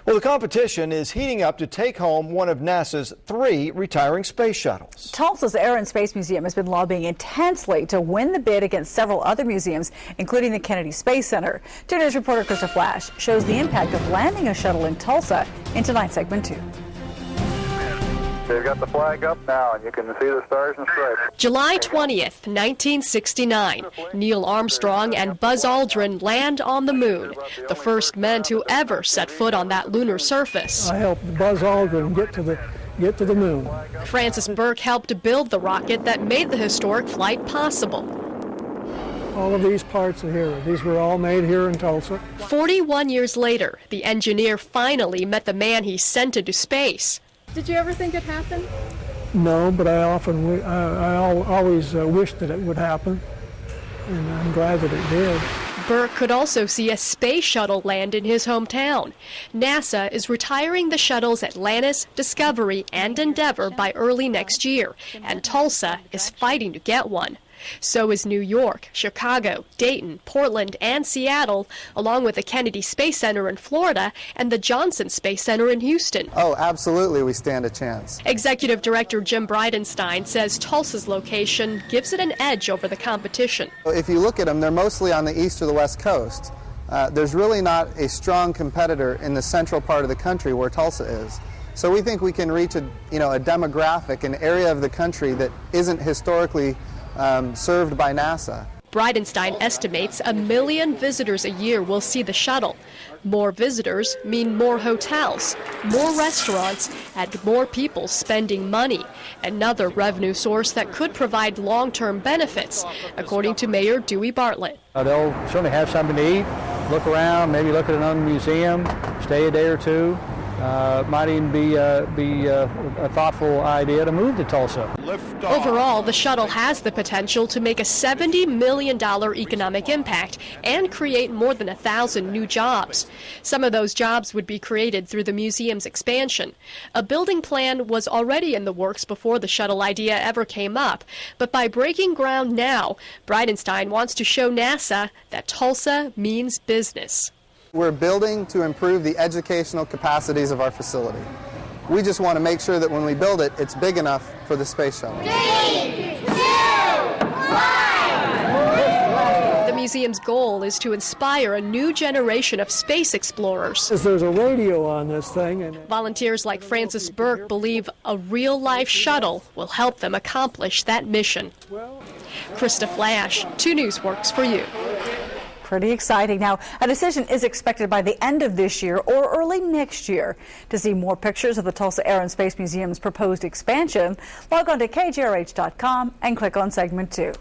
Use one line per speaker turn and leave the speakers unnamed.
Well, the competition is heating up to take home one of NASA's 3 retiring space shuttles.
Tulsa's Air and Space Museum has been lobbying intensely to win the bid against several other museums, including the Kennedy Space Center. 2 News reporter Krista Flash shows the impact of landing a shuttle in Tulsa in tonight's segment 2.
They've got the flag up now, and you can see the stars and stripes.
July 20th, 1969. Neil Armstrong and Buzz Aldrin land on the moon, the first men to ever set foot on that lunar surface.
I helped Buzz Aldrin get to the moon.
Francis Burke helped build the rocket that made the historic flight possible.
All of these parts are here. These were all made here in Tulsa.
41 years later, the engineer finally met the man he sent into space.
Did you ever think it'd happen?
No, but I always wished that it would happen, and I'm glad that it did.
Burke could also see a space shuttle land in his hometown. NASA is retiring the shuttles Atlantis, Discovery, and Endeavour by early next year, and Tulsa is fighting to get one. So is New York, Chicago, Dayton, Portland, and Seattle, along with the Kennedy Space Center in Florida and the Johnson Space Center in Houston.
Oh, absolutely, we stand a chance.
Executive Director Jim Bridenstine says Tulsa's location gives it an edge over the competition.
If you look at them, they're mostly on the east or the west coast. There's really not a strong competitor in the central part of the country where Tulsa is. So we think we can reach a demographic, an area of the country that isn't historically served by NASA.
Bridenstine estimates 1 million visitors a year will see the shuttle. More visitors mean more hotels, more restaurants, and more people spending money. Another revenue source that could provide long-term benefits, according to Mayor Dewey Bartlett.
They'll certainly have something to eat, look around, maybe look at another museum, stay a day or two. Might even be a thoughtful idea to move to Tulsa.
Overall, the shuttle has the potential to make a $70 million economic impact and create more than 1,000 new jobs. Some of those jobs would be created through the museum's expansion. A building plan was already in the works before the shuttle idea ever came up, but by breaking ground now, Bridenstine wants to show NASA that Tulsa means business.
We're building to improve the educational capacities of our facility. We just want to make sure that when we build it, it's big enough for the space shuttle.
3, 2, 1! The museum's goal is to inspire a new generation of space explorers.
There's a radio on this thing. And
volunteers like Francis Burke believe a real-life shuttle will help them accomplish that mission. Krista Flash, 2 News works for you.
Pretty exciting. Now, a decision is expected by the end of this year or early next year. To see more pictures of the Tulsa Air and Space Museum's proposed expansion, log on to KJRH.com and click on segment 2.